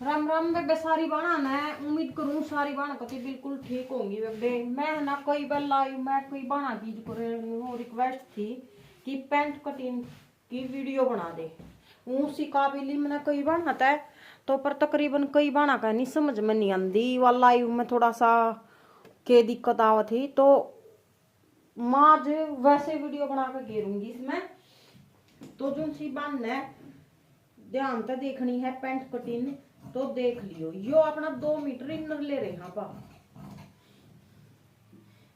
राम राम बेबे। सारी बाणा मैं उम्मीद करूं सारी बाणा कति बिल्कुल ठीक होंगी बेबे। मैं ना कई बार लाई मैं कई बाणा की रिक्वेस्ट थी कि पैंट कटिंग की वीडियो बना दे। उसी काबिल मैंने कई बाणा था तो पर तकरीबन कई बाणा का नहीं समझ में नहीं आती वाला लाइव में थोड़ा सा के दिक्कत आवत थी तो माँ आज वैसे वीडियो बना कर घेरूंगी इसमें। तो जो सी बान है ध्यान से देखनी है पैंट कटिंग तो देख लियो। यो अपना 2 मीटर इनर ले रहे हैं पा।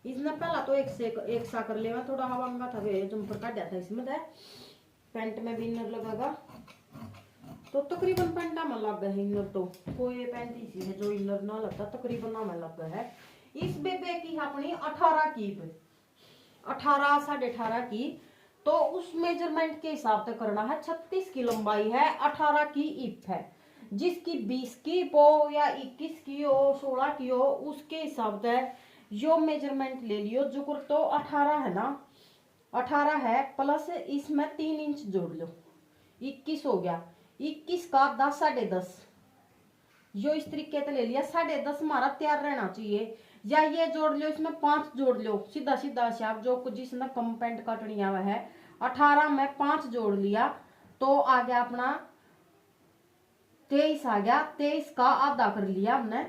इसने पहला तो एक सा कर लेगा थोड़ा हवांगा था वे जंपर काट था इसमें था। पैंट में भी इनर लगेगा तो तकरीबन पैंटा में लग गया है इनर। तो कोई पैंट इसी है जो इनर ना लगता तकरीबन ना में लग गया है। इस बेबे की अपनी 18 की 18 18.5 की तो उस मेजरमेंट के हिसाब से करना है। 36 की लंबाई है, 18 की इप है। जिसकी 20 की हो या 21 की हो 16 की हो उसके हिसाब से यो मेजरमेंट ले लियो। जो तो 18 है ना, 18 है प्लस इसमें 3 इंच जोड़ लो 21 हो गया। 21 का 10 10.5 यो इस तरीके से ले लिया। 10.5 हमारा तैयार रहना चाहिए। या ये जोड़ लो इसमें 5 जोड़ लो सीधा सीधा से आप जो जिसने कम पैंट काटनी हुआ है 18 में 5 जोड़ लिया तो आ गया अपना 23 आ गया। 23 का आधा कर लिया हमने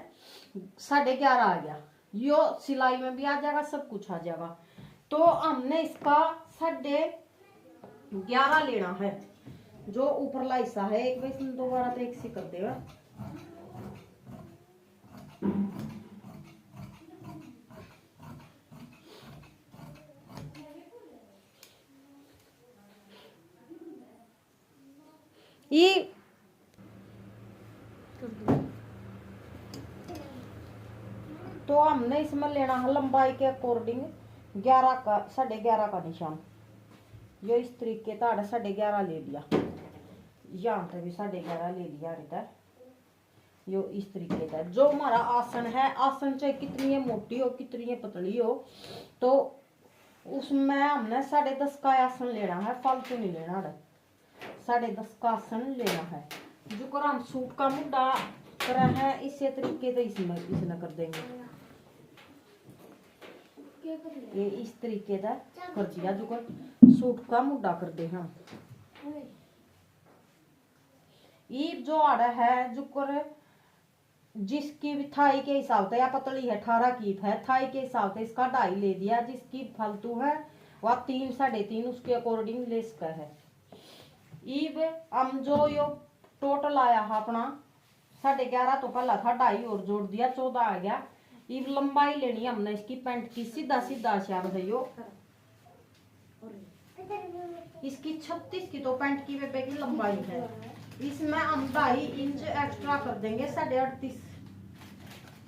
11.5 आ गया। यो सिलाई में भी आ जाएगा सब कुछ आ जाएगा। तो हमने इसका 11.5 लेना है जो ऊपरला हिस्सा है। एक बार इसमें दोबारा तो एक से कर देगा। ये तो हमने इसमें लेना है लंबाई के अकॉर्डिंग 11 का 11.5 का निशान। ये इस तरीके का 11.5 ले लिया। यहाँ पे भी 11.5 ले लिया इधर। यो इस तरीके का जो हमारा आसन है, आसन चाहे कितनी है मोटी हो कितनी है पतली हो तो उसमें हमने 10.5 का आसन लेना है। फालतू नहीं लेना है, 10.5 का आसन लेना है। जो कर हम सूट का मुड्डा करा है इसी तरीके से इसमें कर देंगे। ये इस तरीके का कर दिया जो कर सूट का मुड्डा कर दे। हाँ ईब जो आड़ा है जो कर जिसकी भी थाई के हिसाब से या पतली है 18 की है थाई के हिसाब से इसका 2.5 ले दिया। जिसकी फालतू है वह 3 3.5 उसके अकॉर्डिंग ले इसका है। ईब हम जो यो टोटल आया है अपना 11.5 तो पहला था 2.5 और जोड़ दिया 14 आ गया। ईब लंबाई लेनी है हमने इसकी पैंट की सीधा सीधा श्याम है यो इसकी 36 की तो पैंट की बेबे की लंबाई है। इसमें हम 2.5 इंच एक्स्ट्रा कर देंगे 38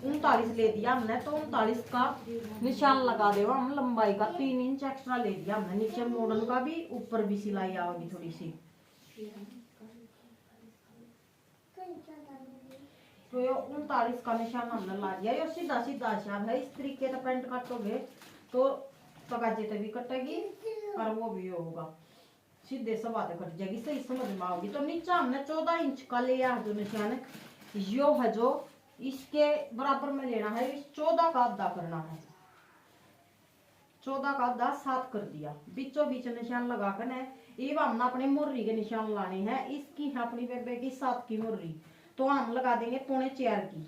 39 ले दिया हमने तो 39 का निशान लगा देगा हम। लंबाई का 3 इंच एक्स्ट्रा ले दिया हमने। नीचे मॉडल का भी ऊपर भी सिलाई आएगी थोड़ी सी। तो ये 39 का निशान हमने ला दिया। ये सीधा सीधा निशान है। इस तरीके से पैंट काटोगे तो तगाजे तभी कटेगी और वो भी होगा सीधे से बातें कट जाएगी सही समझ में आओगी। तो नीचे हमने 14 इंच का लिया जो निशान है यो है जो इसके बराबर में लेना है। इस 14 का आधा करना है। 14 का आधा 7 कर दिया। बीचों बीच निशान लगा कर ये हमने अपने मुर्री के निशान लाने हैं। इसकी है अपनी बेबे की 7 की मुर्री तो हम लगा देंगे 3.25 की।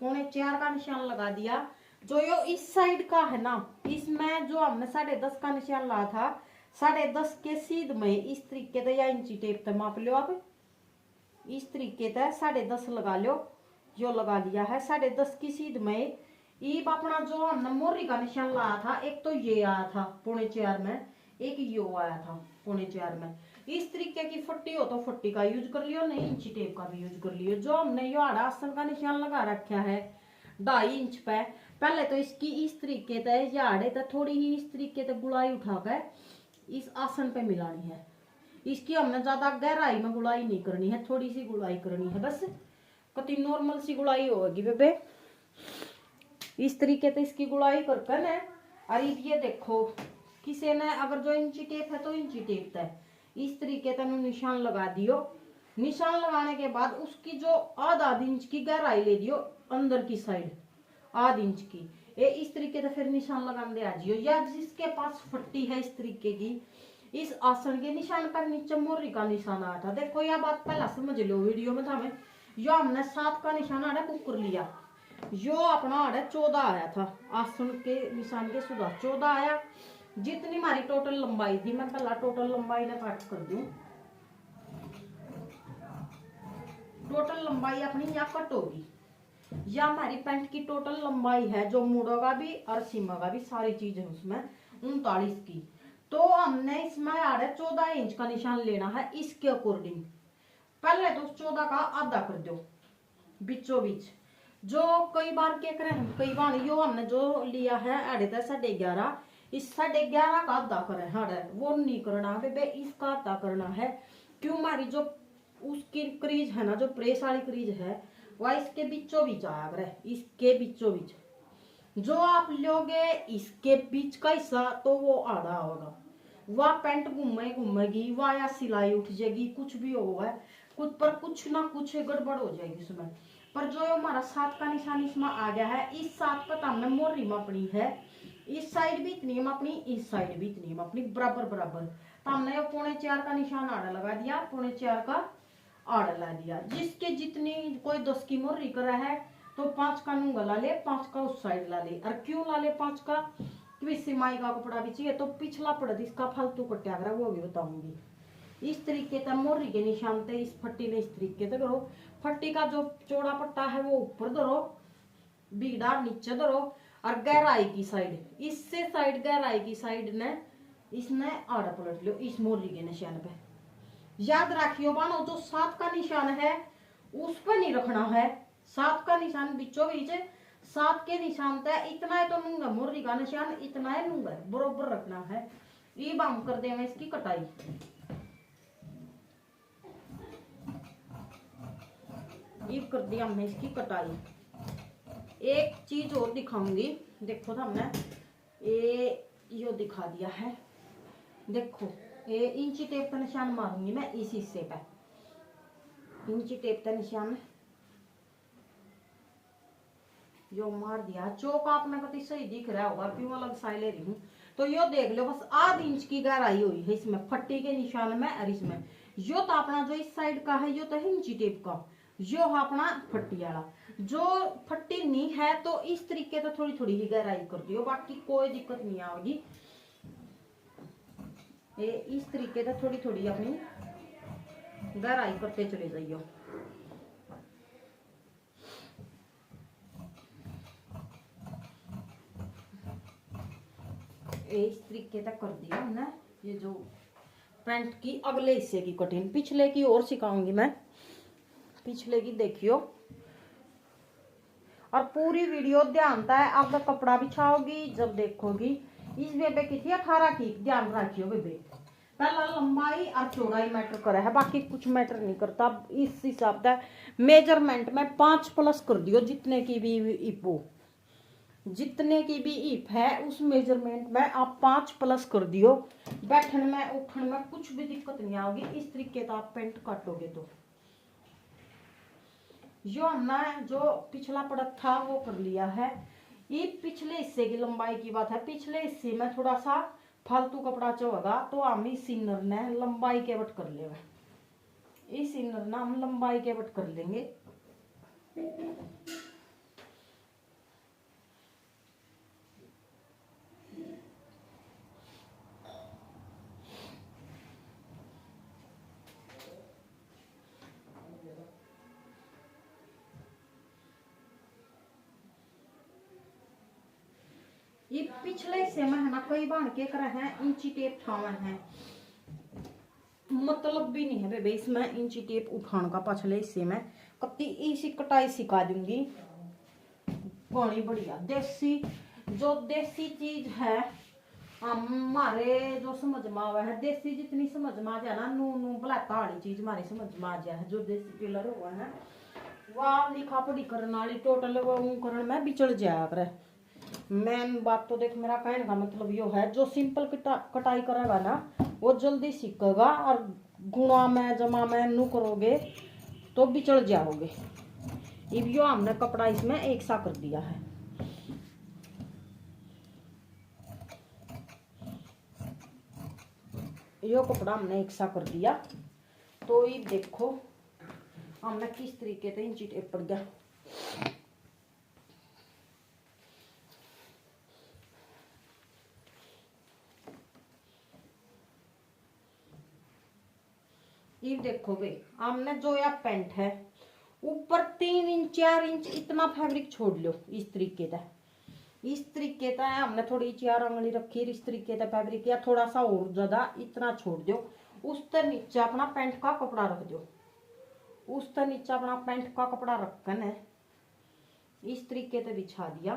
3.25 का निशान लगा दिया। जो यो इस साइड का है ना इसमें जो हमने 10.5 का निशान लाया था 10.5 के सीध में इस तरीके से या इंची टेप से माप लो आप। इस तरीके से 10.5 लगा लो। जो लगा लिया है 10.5 की सीध में ईब अपना जो हमने मोरी का निशान लाया था एक तो ये आया था 3.25 में, एक यो आया था 3.25 में। इस तरीके की फट्टी हो तो फट्टी का यूज कर लियो, नहीं इंची टेप का भी यूज कर लियो। जो हमने यो आड़ा आसन का निशान लगा रखा है 2.5 इंच पे पहले तो इसकी इस तरीके से या आड़े तो थोड़ी ही इस तरीके से गुलाई उठाकर इस आसन पे मिलानी है। इसकी हमने ज्यादा गहराई में गुलाई नहीं करनी है, थोड़ी सी गुलाई करनी है बस। कति नॉर्मल सी गुलाई होगी बेबे। इस तरीके से इसकी गुलाई कर कर है। और ये देखो किसी ने अगर जो इंची टेप है तो इंची टेप है इस तरीके तेन निशान लगा दियो। निशान लगाने के बाद उसकी जो आधा इंच की गहराई ले दियो अंदर की साइड, आध इंच की। ये इस तरीके से फिर निशान लगाने आ जियो। या जिसके पास फट्टी है इस तरीके की, इस आसन के निशान पर नीचे मोरी का निशान आया था। देखो यह बात पहला समझ लो वीडियो में था। हमें यो हमने 7 का निशान आड़ा कुकर लिया, यो अपना आड़ा 14 आया था। आसन के निशान के सुधा 14 आया। जितनी हमारी टोटल लंबाई थी, मैं पहला टोटल लंबाई ने काट कर दूं। टोटल लंबाई अपनी यहाँ कट होगी। या हमारी पैंट की टोटल लंबाई है, जो मुड़ों का भी और सीमा का भी सारी चीज है उसमें 39 की। तो हमने इसमें आड़े 14 इंच का निशान लेना है। इसके अकॉर्डिंग पहले तो 14 का आधा कर दो बीचों बीच। जो कई बार क्या करें हम, कई बार यो हमने जो लिया है आड़े तक 11.5, इस 11.5 का आधा करें हाड़े, वो नहीं करना है बे, इसका आधा करना है। क्यों, हमारी जो उसकी क्रीज है ना, जो प्रेस वाली क्रीज है, वह इसके बीचों बीच आया करे। इसके बीचों बीच जो आप लोगे इसके बीच का हिस्सा, तो वो आधा होगा। वह पैंट घूमेगी, वह या सिलाई उठ जाएगी, कुछ भी होगा, कुछ पर कुछ ना कुछ गड़बड़ हो जाएगी उसमें। पर जो हमारा 7 का निशान इसमें आ गया है, इस 7 पर हमने मोरी मापनी है। इस साइड भी इतनी मापनी, इस साइड भी इतनी मापनी, बराबर बराबर। तो हमने 3.25 का निशान आड़ा लगा दिया, 3.25 का आड़ा ला दिया। जिसके जितनी, कोई 10 की मोरी करा है तो 5 का नूंगा ला ले, 5 का उस साइड ला ले। और क्यों ला ले 5 का, क्योंकि सिमाई का कपड़ा भी चाहिए, तो पिछला पड़ इसका फालतू कट्या करा, वो भी बताऊंगी। इस तरीके से मोरी के निशान थे। इस फट्टी ने इस तरीके से करो। फट्टी का जो चौड़ा पट्टा है वो ऊपर धरो, बीड़ा नीचे धरो, और गहराई की साइड, इससे साइड गहराई की साइड ने इसने आड़ा पलट लो इस मोरी के निशान पे। याद रखियो बानो, जो 7 का निशान है उस पर नहीं रखना है। 7 का निशान बीचों बीच, 7 के निशान तक इतना है तो नूंगा, मोरी का निशान इतना है नूंगा, बरोबर रखना है। ये हम कर देंगे इसकी कटाई। ये कर दिया हमने इसकी कटाई। एक चीज और दिखाऊंगी, देखो था हमने यो दिखा दिया है। देखो ये इंची टेप का निशान मारूंगी मैं इस हिस्से पे, इंची टेप का निशान जो मार दिया। चौक आपने कति सही दिख रहा होगा, क्यों अलग साइड ले रही हूँ। तो यो देख लो, बस आध इंच की गहराई हुई है इसमें फट्टी के निशान में। और इसमें यो तो अपना जो इस साइड का है, यो तो है इंची टेप का, यो है अपना फट्टी वाला। जो फट्टी नहीं है तो इस तरीके से थोड़ी थोड़ी ही गहराई कर दियो, बाकी कोई दिक्कत नहीं आएगी। ये इस तरीके से थोड़ी थोड़ी अपनी गहराई करते चले जाइयो। इस तरीके से कर दिया हमने। ये जो पैंट की अगले हिस्से की कटिंग, पिछले की और सिखाऊंगी मैं, पिछले की देखियो। और पूरी वीडियो ध्यान है, आप कपड़ा बिछाओगी जब देखोगी। इस बेबे की थी 18 की, ध्यान रखियो बेबे। पहला लंबाई और चौड़ाई मैटर करे है, बाकी कुछ मैटर नहीं करता। इस हिसाब से मेजरमेंट में 5 प्लस कर दियो, जितने की भी इप हो, जितने की भी इप है उस मेजरमेंट में आप 5 प्लस कर दियो। बैठने में उठने में कुछ भी दिक्कत नहीं आएगी। इस तरीके का आप पेंट काटोगे तो जो हमने जो पिछला प्रोडक्ट था वो कर लिया है। ये पिछले हिस्से की लंबाई की बात है। पिछले हिस्से में थोड़ा सा फालतू कपड़ा होगा तो हम इस इनर ने लंबाई के बट कर लेंगे। इस इनर ना हम लंबाई के बट कर लेंगे। ये पिछले हिस्से में है ना, कई बार के कर हैं इंची टेप ठावे हैं, मतलब भी नहीं है बेबे इसमें इंची टेप उठाने का। पिछले हिस्से में कत्ती इसी कटाई सिखा दूंगी, बड़ी बढ़िया देसी, जो देसी चीज है हमारे जो समझ में आवा है। देसी जितनी समझ में आ जाए ना, नू नू ब्लैका वाली चीज हमारी समझ में आ जाए। जो देसी टेलर हुआ है वह लिखा पढ़ी करने वाली टोटल वो करने में बिचड़ जाया करे। मेन बात तो देख, मेरा कहने का मतलब यो है, जो सिंपल कटाई करेगा ना वो जल्दी सीखेगा, और गुणा में जमा में नू करोगे तो बिचड़ जाओगे। अब यो हमने कपड़ा इसमें एक सा कर दिया है। यो कपड़ा हमने एक सा कर दिया। तो ये देखो हमने किस तरीके से इंची टेप पड़ गया। ये देखो भाई, हमने जो यह पैंट है ऊपर 3 इंच 4 इंच इतना फैब्रिक छोड़ लो। इस तरीके का, इस तरीके का हमने थोड़ी 4 उंगली रखी, इस तरीके का फैब्रिक, या थोड़ा सा और ज्यादा इतना छोड़ दो। उस तर नीचे अपना पैंट का कपड़ा रख दो। उस तर नीचे अपना पैंट का कपड़ा रखकर है इस तरीके से बिछा दिया।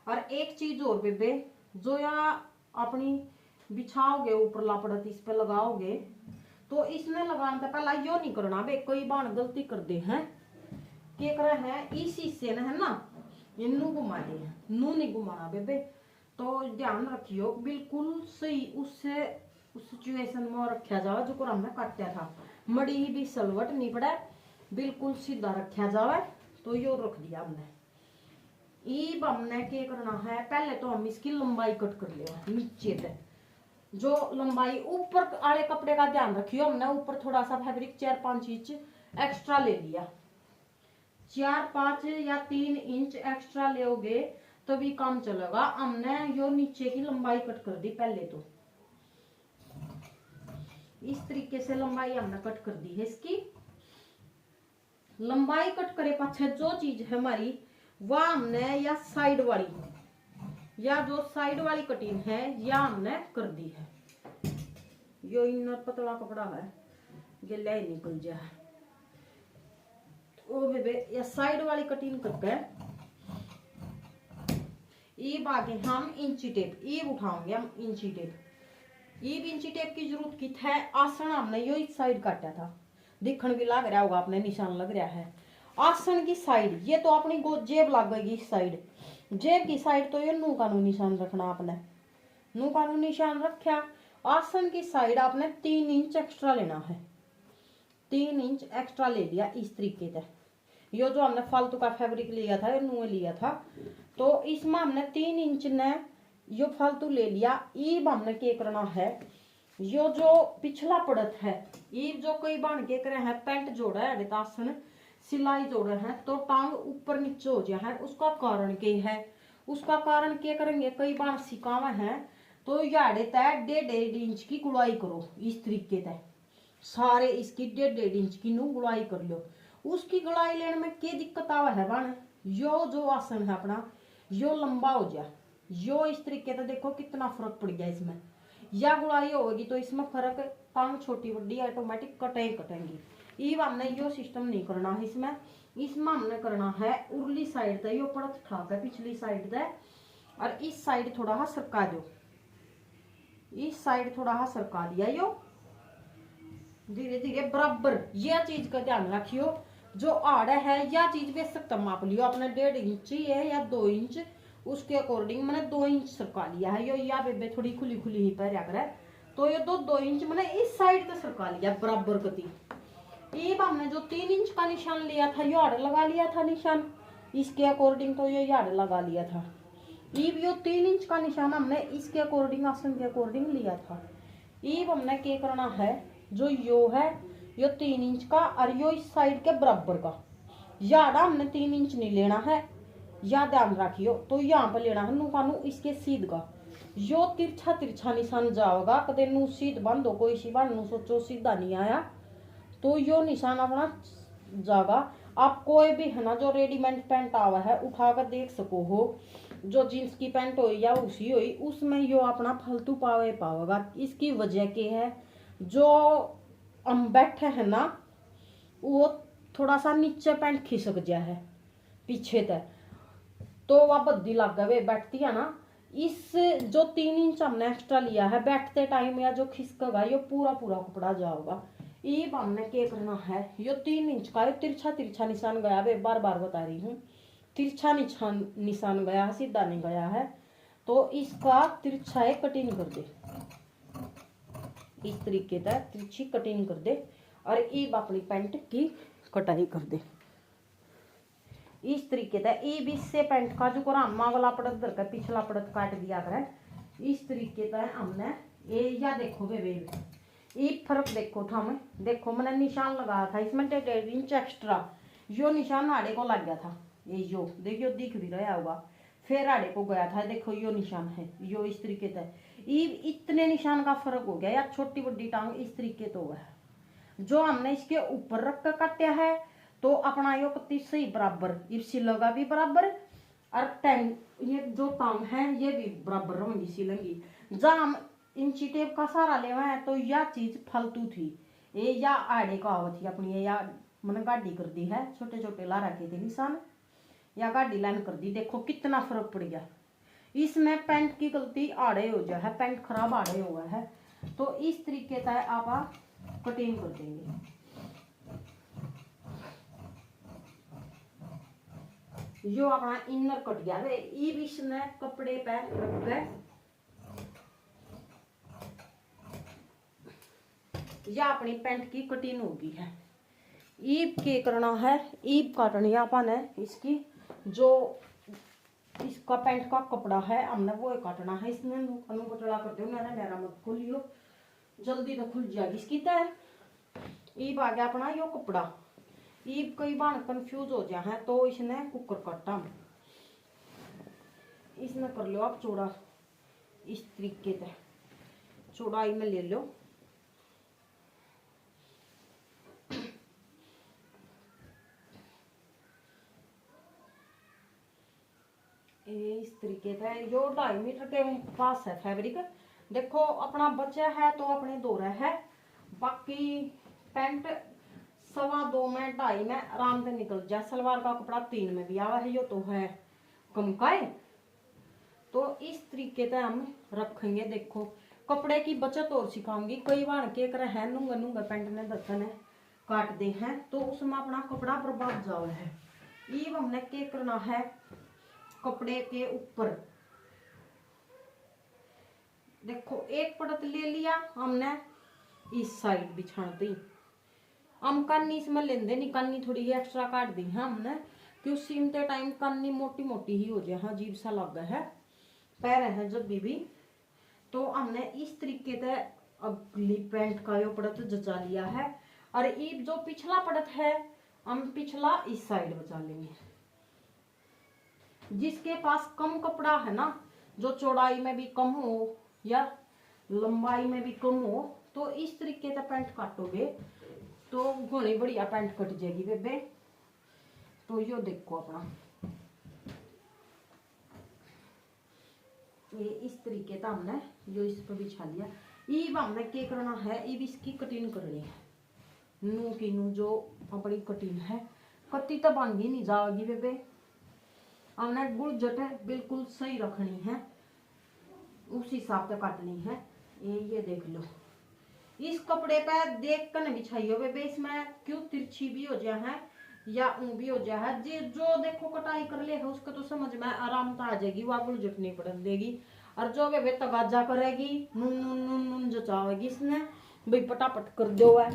और एक चीज और बेबे, जो या अपनी बिछाओगे ऊपर लापड़त इस पे लगाओगे, तो इसमें लगाने से पहला यो नहीं करना बे, कोई बाण गलती कर दे हैं क्या करे हैं इस हिस्से ने है ना इनू घुमा दे, नू नहीं घुमाना बेबे। तो ध्यान रखियो बिल्कुल सही उससे उस सिचुएशन में रखा जावे जो हमने काटा था। मड़ी ही भी सलवट नहीं पड़े, बिल्कुल सीधा रखा जावे। तो यो रख दिया हमने। ईब हमने क्या करना है, पहले तो हम इसकी लंबाई कट कर लिया नीचे से। जो लंबाई ऊपर वाले कपड़े का ध्यान रखियो, हमने ऊपर थोड़ा सा फैब्रिक 4-5 इंच एक्स्ट्रा ले लिया। 4-5 या 3 इंच एक्स्ट्रा लोगे तो भी काम चलेगा। हमने यो नीचे की लंबाई कट कर दी। पहले तो इस तरीके से लंबाई हमने कट कर दी है। इसकी लंबाई कट करे पाछे जो चीज है हमारी, वह हमने या साइड वाली, या जो साइड वाली कटिंग है या हमने कर दी है। यो इनर पतला कपड़ा है, ये ले निकल जाए ओ बेबे, या साइड वाली कटिंग करके ईब आगे हम इंची टेप ईब उठाओगे। हम इंची टेप, ईब इंची टेप की जरूरत की है। आसन हमने यो इस साइड काटा था, दिखण भी लग रहा होगा आपने, निशान लग रहा है। आसन की साइड ये तो अपनी जेब लगेगी इस साइड, जेब की साइड तो ये नू का नू निशान रखना आपने। नू का नू निशान रखा। आसन की साइड आपने 3 इंच एक्स्ट्रा लेना है। 3 इंच एक्स्ट्रा ले लिया इस तरीके से। यो जो हमने फालतू का फैब्रिक लिया था, ये नू लिया था, तो इसमें हमने 3 इंच ने यो फालतू ले लिया। ईब हमने क्या करना है, यो जो पिछला पड़त है, ईब जो कोई बन के करे है पैंट जोड़ा है आसन सिलाई जोड़े हैं, तो टांग ऊपर नीचे हो जाए है। उसका कारण क्या है, उसका कारण क्या करेंगे, कई बार सिकावा है तो याड़े तय 1.5 इंच की गुड़ाई करो। इस तरीके से सारे इसकी 1.5 इंच की नू गुड़ाई कर लो। उसकी गुड़ाई लेने में क्या दिक्कत आवा है बन, यो जो आसन है अपना यो लंबा हो जाए। यो इस तरीके से देखो कितना फर्क पड़ गया इसमें। या गुड़ाई होगी तो इसमें फर्क, टांग छोटी बड़ी ऑटोमेटिक कटेंगी। ये हमने यो सिस्टम नहीं करना है इसमें। इसमें हमने करना है उरली साइड से यो पड़त ठाक है पिछली साइड से, और इस साइड थोड़ा सा सरका दो। इस साइड थोड़ा सा सरका दिया, यो धीरे धीरे बराबर। यह चीज का ध्यान रखियो, जो आड़ है यह चीज बेशक तब माप लियो अपने 1.5 इंच है या 2 इंच, उसके अकॉर्डिंग मैंने 2 इंच सरका लिया है। यो या बेबे थोड़ी खुली खुली ही पैर करे, तो ये 2 इंच मैंने इस साइड से सरका लिया बराबर कती। ये हमने जो 3 इंच का निशान लिया था यार्ड लगा लिया था निशान, इसके अकॉर्डिंग तो ये यार्ड लगा लिया था। ईब यो 3 इंच का निशान हमने इसके अकॉर्डिंग आसन के अकॉर्डिंग लिया था। ईब हमने क्या करना है, जो यो है यो 3 इंच का और यो इस साइड के बराबर का यार्ड हमने 3 इंच नहीं लेना है, या ध्यान रखियो। तो यहाँ पर लेना है नू का नू इसके सीध का। यो तिरछा तिरछा निशान जाओगा, कदे नू सीध बंद हो कोई सी बार नू सोचो सीधा नहीं आया तो यो निशान अपना जागा। आप कोई भी है ना जो रेडीमेड पैंट आवा है उठाकर देख सको हो, जो जींस की पैंट हो या उसी हो उसमें यो अपना फालतू पावेगा। इसकी वजह क्या है, जो हम बैठे है ना वो थोड़ा सा नीचे पैंट खिसक गया है पीछे तक, तो वह बद्दी लग गए बैठती है ना। इस जो 3 इंच हमने एक्स्ट्रा लिया है बैठते टाइम या जो खिसकेगा ये पूरा पूरा कपड़ा जाओगा। ये हमने क्या करना है, यो 3 इंच का तिरछा तिरछा निशान गया, बार बार बता रही हूँ तिरछा निशान गया है, सीधा नहीं गया है, तो इसका तिरछा है कटिंग कर दे। इस तरीके से तिरछी कटिंग कर दे और ईब अपनी पैंट की कटाई कर दे। इस तरीके से ईब इससे पैंट का जो कोरामा वाला पड़त धर कर पिछला पड़त काट दिया करे। इस तरीके से हमने ये या देखो बेबे ईब फर्क देखो था। मैं देखो मैंने निशान लगाया था इसमें 1.5 इंच एक्स्ट्रा, यो निशान आड़े को लग गया था। ये यो देखियो दिख भी रहा होगा, फिर आड़े को गया था, देखो यो निशान है, यो इस तरीके से ईब इतने निशान का फर्क हो गया। या छोटी बड़ी टांग इस तरीके तो हुआ है। जो हमने इसके ऊपर रख कर काटा है तो अपना यो पत्ती सही बराबर, सिलोगा भी बराबर और टैंग ये जो टांग है ये भी बराबर रहेंगी सिलेंगी। जब हम इंची टेप का सहारा लेवा है तो यह चीज फालतू थी, ये या आड़े का आवत थी अपनी, या मैंने गाड़ी कर दी है, छोटे छोटे ला रखे थे निशान, या गाड़ी लाइन कर दी। देखो कितना फर्क पड़ गया। इसमें पैंट की गलती आड़े हो जाए है, पैंट खराब आड़े हुआ है, तो इस तरीके से आप कटिंग कर देंगे। जो अपना इनर कट गया वे ईब इसने कपड़े पे रख गए, या अपनी पैंट की कटिंग होगी है। ईब के करना है, ईब काटनी है अपन है इसकी, जो इसका पैंट का कपड़ा है हमने वो काटना है। इसमें अनुकटड़ा कर दो, मेरा मत खोलियो, जल्दी तो खुल जाएगी इसकी तय। ईब आ गया अपना यो कपड़ा। ईब कई बार कंफ्यूज हो जाए है तो इसने कुकर काटा, इसने कर लो आप चौड़ा, इस तरीके से चौड़ाई में ले लो। इस तरीके से यो 2.5 मीटर के पास है फैब्रिक। देखो अपना बचा है तो अपने दो है, बाकी पैंट 2.25 में 2.5 में आराम से निकल जाए। सलवार का कपड़ा 3 में भी आवा है, यो तो है कम का है, तो इस तरीके से हम रखेंगे। देखो कपड़े की बचत और सिखाऊंगी। कई बार के करे है नूंगा नूंगा पैंट ने दर्जन है काट दे हैं तो उसमें अपना कपड़ा बर्बाद जाओ है। ये हमने क्या करना है, कपड़े के ऊपर देखो एक परत ले लिया हमने, इस साइड बिछा दी। हम कन्नी इसमें लेंदे नहीं, कन्नी थोड़ी एक्स्ट्रा काट दी है हमने, क्यों सीमते टाइम कन्नी मोटी मोटी ही हो जाए, हाँ अजीब सा लग है पैर है जब भी। तो हमने इस तरीके से अगली पैंट का यो परत जचा लिया है, और ये जो पिछला परत है हम पिछला इस साइड बचा लेंगे। जिसके पास कम कपड़ा है ना, जो चौड़ाई में भी कम हो या लंबाई में भी कम हो, तो इस तरीके से पैंट काटोगे तो घनी बढ़िया पैंट कट जाएगी बेबे। तो यो देखो अपना ये इस तरीके से हमने जो इस पर बिछा लिया। ईब हमने क्या करना है, ईब इसकी कटिंग करनी है, नू की नू जो अपनी कटिंग है, कत्ती तो भांगी नहीं जाएगी बेबे। हमने गुड़ जटे बिल्कुल सही रखनी है, उस हिसाब से काटनी है। ये देख लो, इस कपड़े पे देख कर नहीं बिछाइयो बेबे, इसमें क्यों तिरछी भी हो जाए है या ऊं भी हो जाए है। जी जो देखो कटाई कर ले उसको तो समझ में आराम तो आ जाएगी, वो गुड़ जट नहीं पड़न देगी। और जो बेबे तगाजा करेगी नून नून नून नून जचावेगी इसने भाई पटापट कर दो है।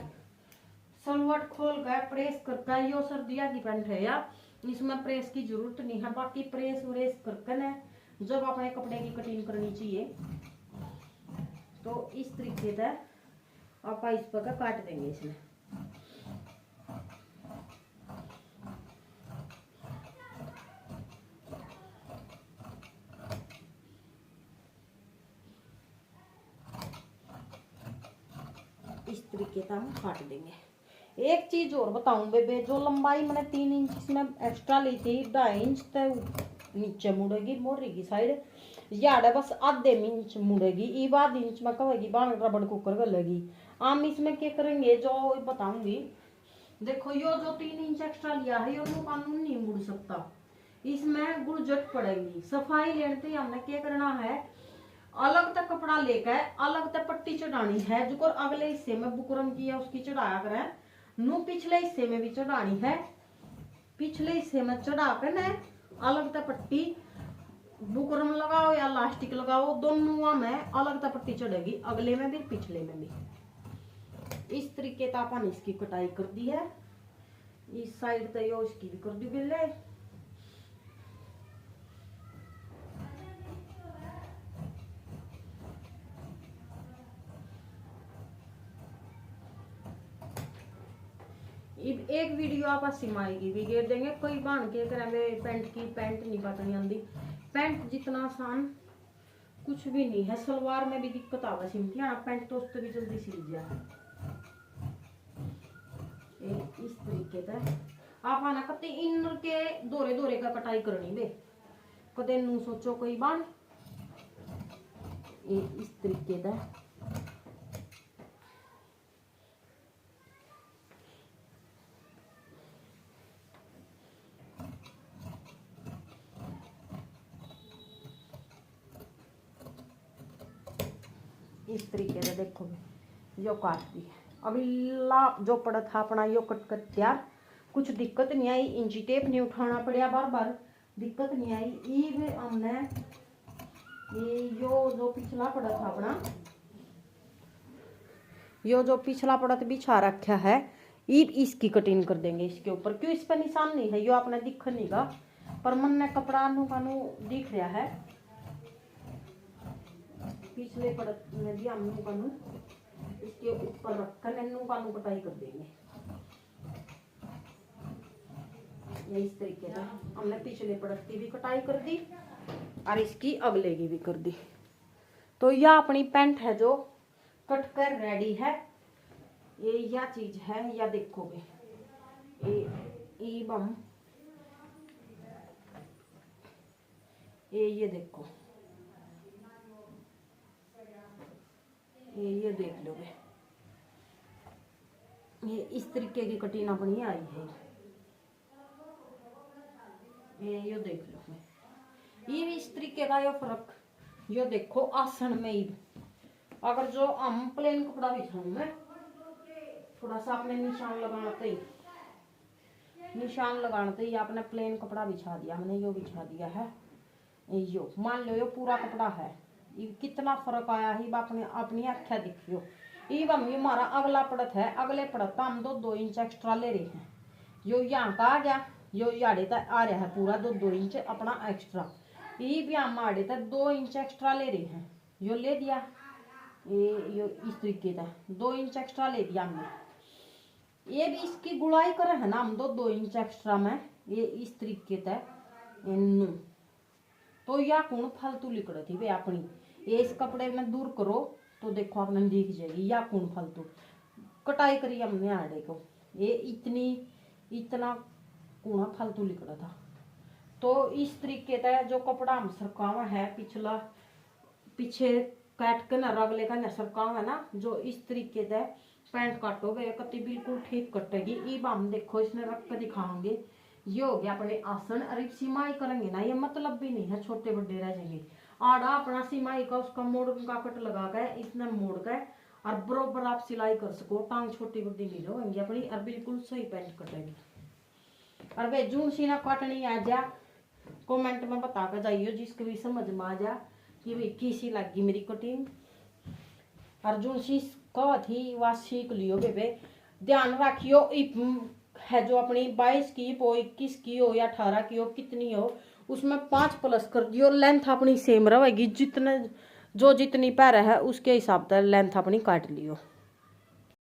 सलवट खोल कर प्रेस करके, यो सर्दिया की पैंट है यार, इसमें प्रेस की जरूरत नहीं है, बाकी प्रेस व्रेस करके न जब अपने कपड़े की कटिंग करनी चाहिए तो इस तरीके से आप इस पर काट देंगे इसमें। इस तरीके से हम काट देंगे। एक चीज और बताऊं बेबे, जो लंबाई मैंने 3 इंच इसमें एक्स्ट्रा ली थी, 2.5 इंच तक नीचे मुड़ेगी मोरी की साइड, यार बस आधे इंच मुड़ेगी, ये आधे इंच में कहेगी बाण रबड़ कुकर कर लेगी। हम इसमें क्या करेंगे जो बताऊंगी। देखो यो जो 3 इंच एक्स्ट्रा लिया है यो कानून नहीं मुड़ सकता, इसमें गुड़ जट पड़ेगी। सफाई लेते हमने क्या करना है, अलग तक कपड़ा लेकर अलग तक पट्टी चढ़ानी है, जो अगले हिस्से में बुकरम किया उसकी चढ़ाया करें, नू पिछले हिस्से में भी चढ़ानी है, पिछले हिस्से में चढ़ा कर न अलग ता पट्टी बुकरम लगाओ या लास्टिक लगाओ, दोनों में अलग ता पट्टी चढ़ेगी, अगले में भी पिछले में भी। इस तरीके से अपन इसकी कटाई कर दी है। इस साइड तो यो इसकी भी कर दी बिल्ले। एक वीडियो आप सिमाई की भी घेर देंगे। कोई बन के करेंगे पैंट की, पैंट नहीं पतनी आती। पैंट जितना आसान कुछ भी नहीं है। सलवार में भी दिक्कत आवा सिमती है, पैंट तो उससे भी जल्दी सिल जाए। इस तरीके से आप आना कते इनर के दोरे दोरे का कटाई करनी बे, कदे नू सोचो कोई बान। इस तरीके से इस तरीके से देखो यो काट दी। अगला जो पड़ा था अपना यो कट कर तैयार। कुछ दिक्कत नहीं आई, इंची टेप नहीं उठाना पड़ा, बार बार दिक्कत नहीं आई। ये हमने ये यो जो पिछला पड़ा था अपना, यो जो पिछला पड़ा तो बिछा रखा है, ये इसकी कटिंग कर देंगे इसके ऊपर। क्यों इस पर निशान नहीं है, यो अपने दिख नहीं गा, पर मन ने कपड़ा नू कानू दिख रहा है। पिछले पड़त में भी हम कानू इसके ऊपर रखकर नन्नू कानू कटाई कर देंगे। ये इस तरीके से हमने पिछले पड़त की भी कटाई कर दी और इसकी अगले की भी कर दी। तो यह अपनी पैंट है जो कट कर रेडी है। ये यह चीज है, या देखोगे ये देखो, ये देख लोगे, ये इस तरीके की कटिंग अपनी आई है। ये देख लो, ये इस तरीके का यो फर्क। यो देखो आसन में ही अगर जो हम प्लेन कपड़ा बिछाऊं मैं, थोड़ा सा अपने निशान लगाते ही आपने प्लेन कपड़ा बिछा दिया, हमने यो बिछा दिया है। यो मान लो यो पूरा कपड़ा है, ये कितना फर्क आया ही अपनी आख्या दिखियो। ये हमारा अगला पड़त है, अगले पड़त हम 2 इंच एक्स्ट्रा ले रहे हैं। यो यहाँ का आ गया, यो याड़े तक आ रहा है पूरा 2 इंच अपना एक्स्ट्रा। ये भी हम आड़े तक 2 इंच एक्स्ट्रा ले रहे हैं, यो ले दिया। यो इस तरीके का 2 इंच एक्स्ट्रा ले दिया हमने। ये भी इसकी गुड़ाई करे है ना हम 2 इंच एक्स्ट्रा में, ये इस तरीके से। तो या कौन फालतू लिकड़ थी वे अपनी, ये इस कपड़े में दूर करो तो देखो आपने दिख जाएगी। या कौन फालतू कटाई करी हमने आड़े को, ये इतना कूड़ा फालतू लिकड़ा था। तो इस तरीके से जो कपड़ा हम सरकावा है पिछला पीछे काट के ना अगले का न सरकावा है ना, जो इस तरीके से पैंट काटोगे कति बिल्कुल ठीक कटेगी। ये हम देखो इसने रख कर दिखाओगे। ये हो गया अपने आसन। अरे सिमाई करेंगे ना, ये मतलब भी नहीं है छोटे बड़े रह जाएंगे। आड़ा अपना सिमाई का उसका मोड़ का कट लगा कर इसने मोड़ कर और बरोबर आप सिलाई कर सको, टांग छोटी बड़ी नहीं रहेंगी अपनी, और बिल्कुल सही पैंट कटेगी। और वे जून सीना काटनी आ जा, कमेंट में बता कर जाइयो जिसको भी समझ में आ जा कि भाई कैसी लगी मेरी कटिंग। और जून सी कह थी वह सीख लियो बेबे। ध्यान रखियो है जो अपनी 22 की हो, 21 की हो या 18 की हो, कितनी हो उसमें 5 प्लस कर दियो। लेंथ अपनी सेम रहेगी, जितनी पैर है उसके हिसाब से लेंथ अपनी काट लियो।